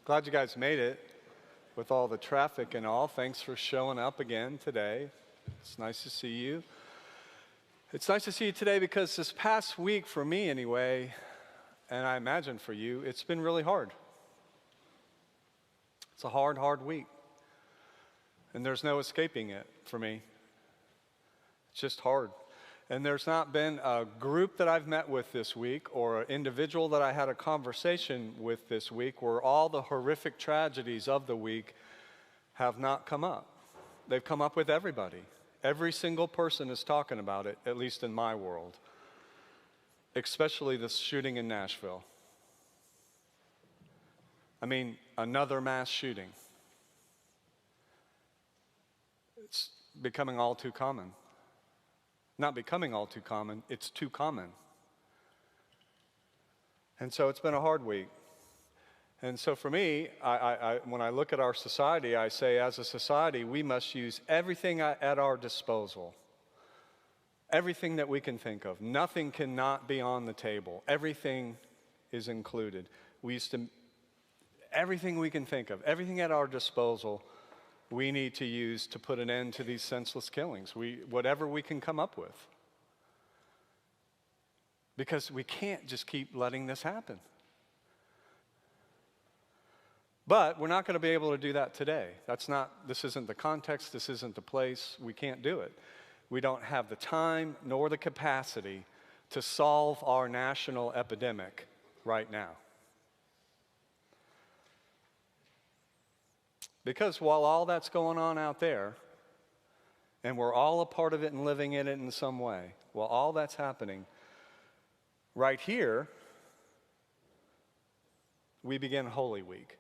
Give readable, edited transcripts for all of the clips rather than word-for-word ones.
Glad you guys made it with all the traffic and all. Thanks for showing up again today. It's nice to see you. It's nice to see you today because this past week, for me anyway, and I imagine for you, it's been really hard. It's a hard week. And there's no escaping it for me. It's just hard. And there's not been a group that I've met with this week or an individual that I had a conversation with this week where all the horrific tragedies of the week have not come up. They've come up with everybody. Every single person is talking about it, at least in my world, especially the shooting in Nashville. I mean, another mass shooting. It's becoming all too common. Not becoming all too common, it's too common. And so it's been a hard week. And so for me, when I look at our society, I say as a society, we must use everything at our disposal. Everything that we can think of. Nothing cannot be on the table. Everything is included. Everything we can think of, everything at our disposal, we need to use to put an end to these senseless killings. Whatever we can come up with. Because we can't just keep letting this happen. But we're not going to be able to do that today. This isn't the context, this isn't the place. We can't do it. We don't have the time nor the capacity to solve our national epidemic right now. Because while all that's going on out there, and we're all a part of it and living in it in some way, while all that's happening, right here, we begin Holy Week.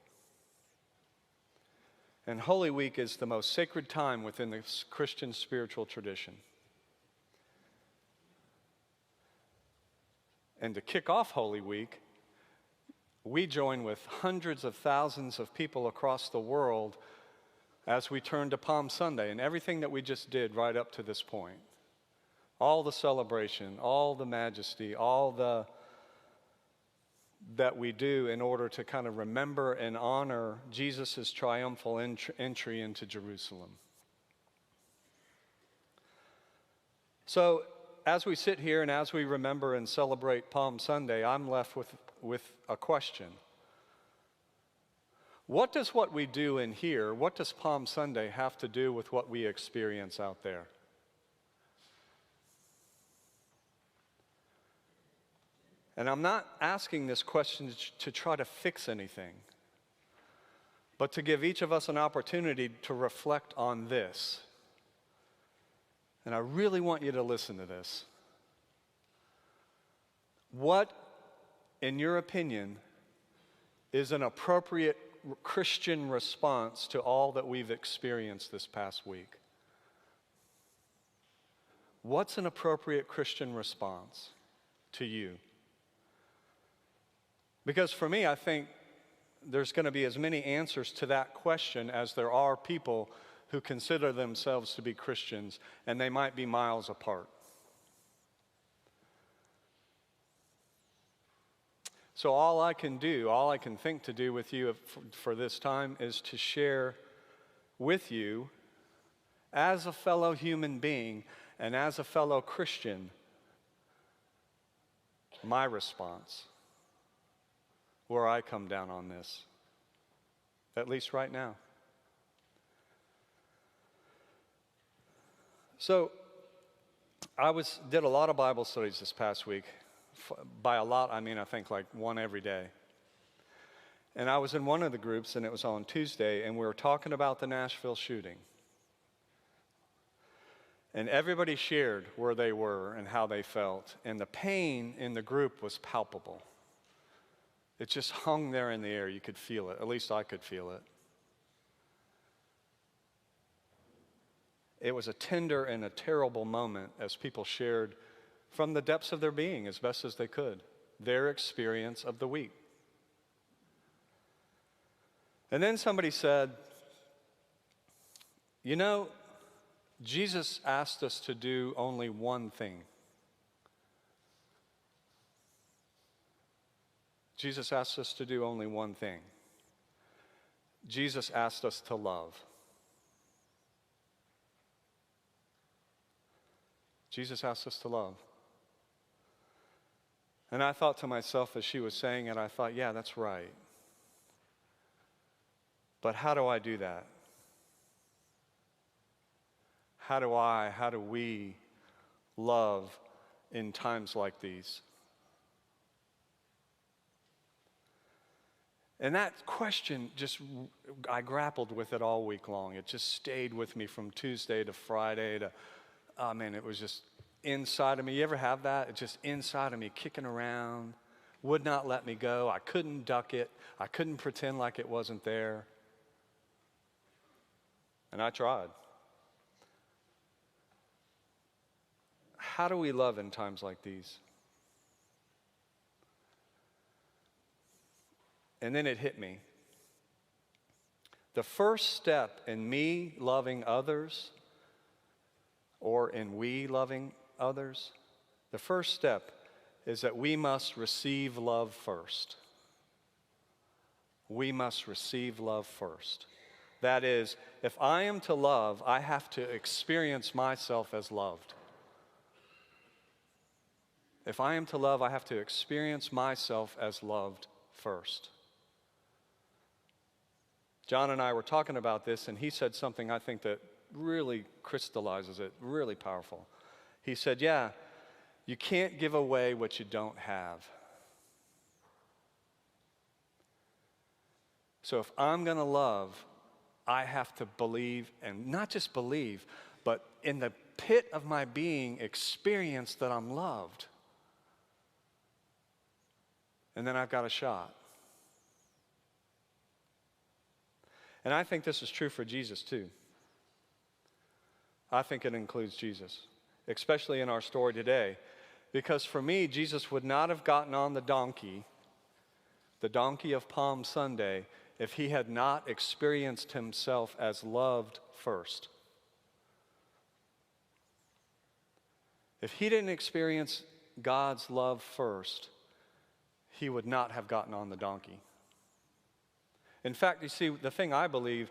And Holy Week is the most sacred time within the Christian spiritual tradition. And to kick off Holy Week, we join with hundreds of thousands of people across the world as we turn to Palm Sunday and everything that we just did right up to this point. All the celebration, all the majesty, that we do in order to kind of remember and honor Jesus' triumphal entry into Jerusalem. So as we sit here and as we remember and celebrate Palm Sunday, I'm left with a question. What does what we do in here, what does Palm Sunday have to do with what we experience out there? And I'm not asking this question to try to fix anything, but to give each of us an opportunity to reflect on this. And I really want you to listen to this. What, in your opinion, is an appropriate Christian response to all that we've experienced this past week? What's an appropriate Christian response to you? Because for me, I think there's going to be as many answers to that question as there are people who consider themselves to be Christians, and they might be miles apart. So all I can think to do with you for this time is to share with you, as a fellow human being and as a fellow Christian, my response, where I come down on this, at least right now. So, I did a lot of Bible studies this past week. By a lot, I mean I think like one every day. And I was in one of the groups, and it was on Tuesday, and we were talking about the Nashville shooting. And everybody shared where they were and how they felt, and the pain in the group was palpable. It just hung there in the air. You could feel it. At least I could feel it. It was a tender and a terrible moment as people shared from the depths of their being as best as they could, their experience of the week. And then somebody said, you know, Jesus asked us to do only one thing. Jesus asks us to do only one thing. Jesus asked us to love. Jesus asked us to love. And I thought to myself as she was saying it, I thought, yeah, that's right. But how do I do that? How do we love in times like these? And that question I grappled with it all week long. It just stayed with me from Tuesday to Friday to, oh man, it was just inside of me. You ever have that? It's just inside of me, kicking around, would not let me go. I couldn't duck it. I couldn't pretend like it wasn't there. And I tried. How do we love in times like these? And then it hit me. The first step in me loving others, or in we loving others, the first step is that we must receive love first. We must receive love first. That is, if I am to love, I have to experience myself as loved. If I am to love, I have to experience myself as loved first. John and I were talking about this, and he said something I think that really crystallizes it, really powerful. He said, yeah, you can't give away what you don't have. So if I'm going to love, I have to believe, and not just believe, but in the pit of my being, experience that I'm loved. And then I've got a shot. And I think this is true for Jesus too. I think it includes Jesus, especially in our story today. Because for me, Jesus would not have gotten on the donkey of Palm Sunday, if he had not experienced himself as loved first. If he didn't experience God's love first, he would not have gotten on the donkey. In fact, you see, the thing I believe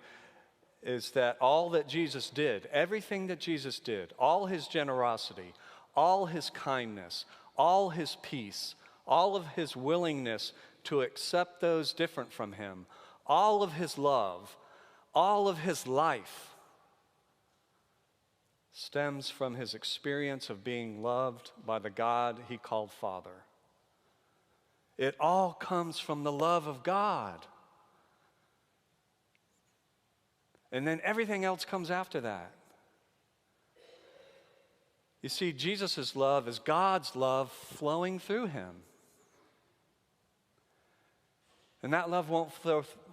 is that all that Jesus did, everything that Jesus did, all his generosity, all his kindness, all his peace, all of his willingness to accept those different from him, all of his love, all of his life stems from his experience of being loved by the God he called Father. It all comes from the love of God. And then everything else comes after that. You see, Jesus' love is God's love flowing through him. And that love won't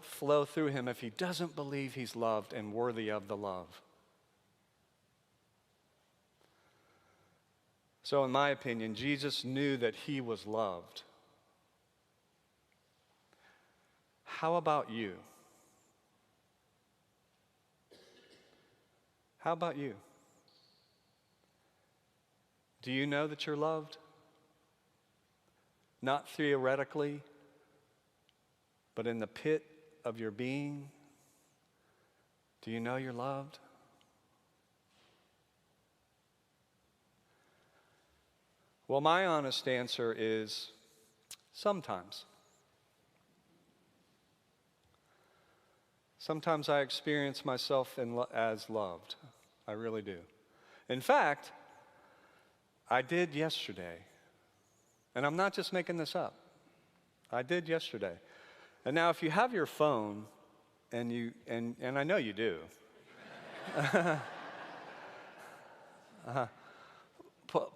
flow through him if he doesn't believe he's loved and worthy of the love. So in my opinion, Jesus knew that he was loved. How about you? How about you? Do you know that you're loved? Not theoretically, but in the pit of your being? Do you know you're loved? Well, my honest answer is sometimes. Sometimes I experience myself as loved. I really do. In fact, I did yesterday. And I'm not just making this up. I did yesterday. And now if you have your phone, and I know you do,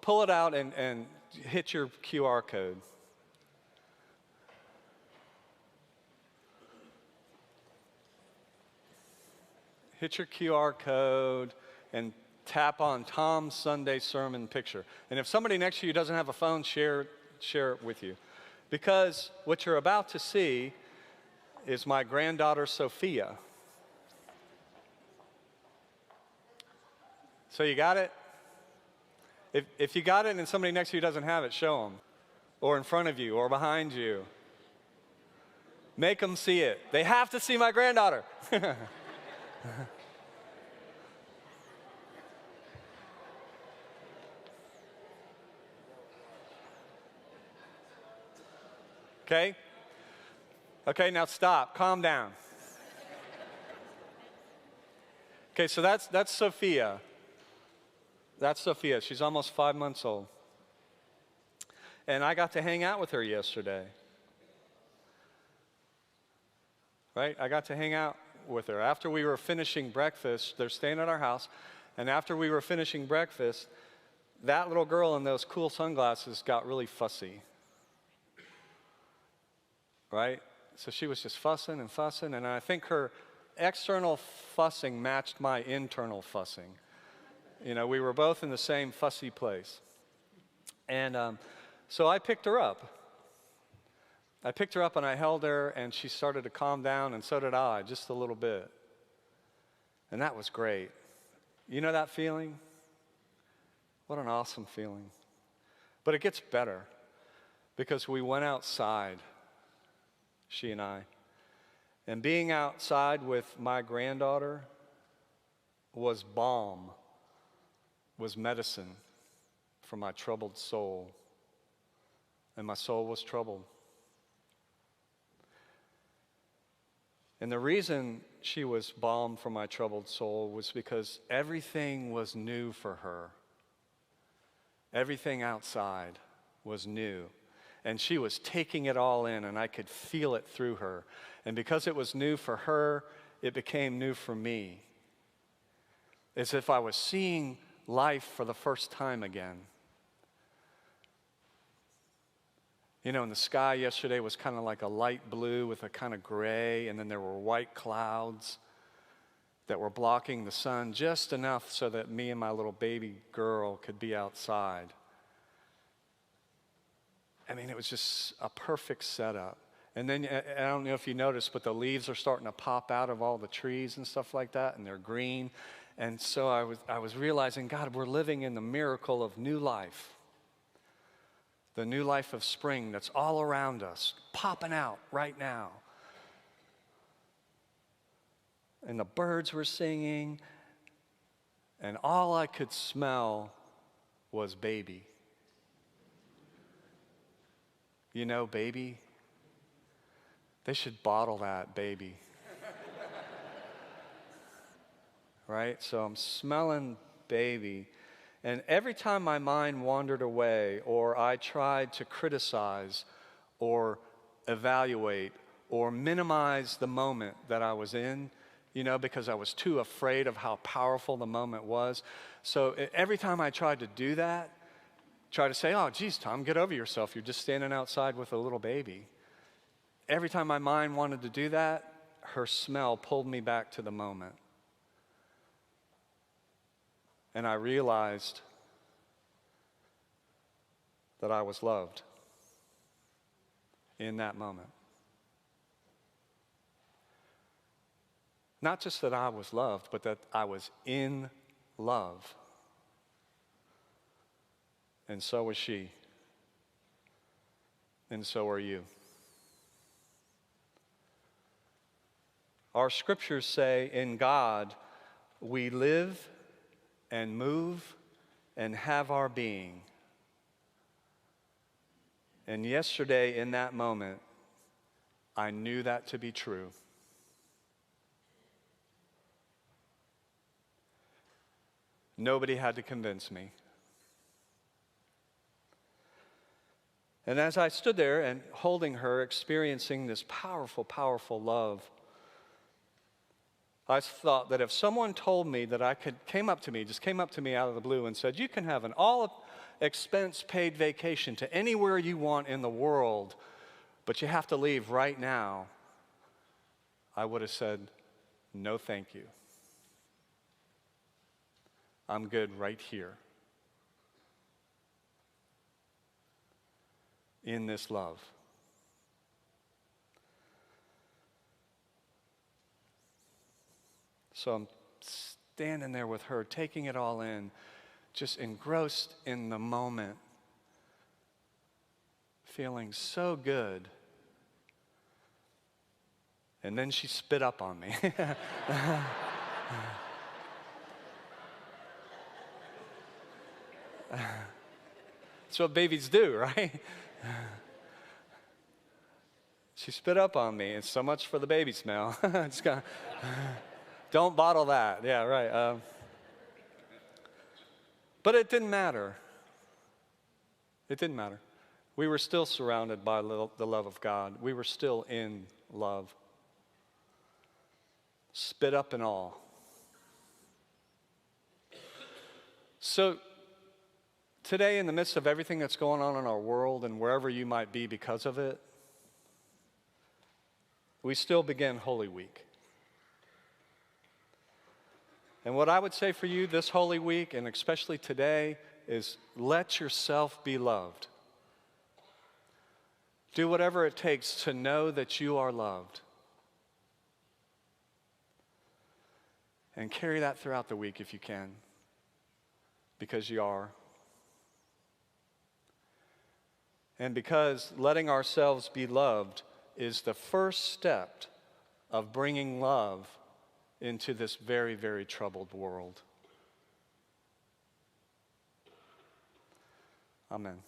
pull it out and hit your QR code. Hit your QR code and tap on Tom's Sunday sermon picture. And if somebody next to you doesn't have a phone, share it with you. Because what you're about to see is my granddaughter Sophia. So you got it? If you got it and somebody next to you doesn't have it, show them. Or in front of you, or behind you. Make them see it. They have to see my granddaughter. Okay? Okay, now stop. Calm down. Okay, so that's Sophia. That's Sophia. She's almost 5 months old. And I got to hang out with her yesterday. Right? I got to hang out with her. After we were finishing breakfast, they're staying at our house, and after we were finishing breakfast, that little girl in those cool sunglasses got really fussy. Right? So she was just fussing, and I think her external fussing matched my internal fussing. You know, we were both in the same fussy place. And so I picked her up. I picked her up and I held her, and she started to calm down, and so did I, just a little bit. And that was great. You know that feeling? What an awesome feeling. But it gets better, because we went outside, she and I. And being outside with my granddaughter was balm, was medicine for my troubled soul. And my soul was troubled. And the reason she was balm for my troubled soul was because everything was new for her. Everything outside was new. And she was taking it all in, and I could feel it through her. And because it was new for her, it became new for me. As if I was seeing life for the first time again. You know, and the sky yesterday was kind of like a light blue with a kind of gray, and then there were white clouds that were blocking the sun just enough so that me and my little baby girl could be outside. I mean, it was just a perfect setup. And then, I don't know if you noticed, but the leaves are starting to pop out of all the trees and stuff like that, and they're green. And so I was realizing, God, we're living in the miracle of new life. The new life of spring that's all around us, popping out right now. And the birds were singing, and all I could smell was baby. You know, baby? They should bottle that, baby. Right? So I'm smelling baby. And every time my mind wandered away, or I tried to criticize, or evaluate, or minimize the moment that I was in, you know, because I was too afraid of how powerful the moment was. So every time I tried to do that, try to say, oh, geez, Tom, get over yourself. You're just standing outside with a little baby. Every time my mind wanted to do that, her smell pulled me back to the moment. And I realized that I was loved in that moment. Not just that I was loved, but that I was in love. And so was she. And so are you. Our scriptures say, in God we live and move and have our being. And yesterday, in that moment, I knew that to be true. Nobody had to convince me. And as I stood there and holding her, experiencing this powerful, powerful love, I thought that if someone told me that came up to me out of the blue and said, you can have an all-expense-paid vacation to anywhere you want in the world, but you have to leave right now, I would have said, no, thank you. I'm good right here in this love. So I'm standing there with her, taking it all in, just engrossed in the moment, feeling so good. And then she spit up on me. That's what babies do, right? She spit up on me, and so much for the baby smell. Don't bottle that. Yeah, right. But it didn't matter. It didn't matter. We were still surrounded by the love of God. We were still in love. Spit up and all. So today, in the midst of everything that's going on in our world and wherever you might be because of it, we still begin Holy Week. And what I would say for you this Holy Week, and especially today, is let yourself be loved. Do whatever it takes to know that you are loved. And carry that throughout the week if you can, because you are. And because letting ourselves be loved is the first step of bringing love into this very, very troubled world. Amen.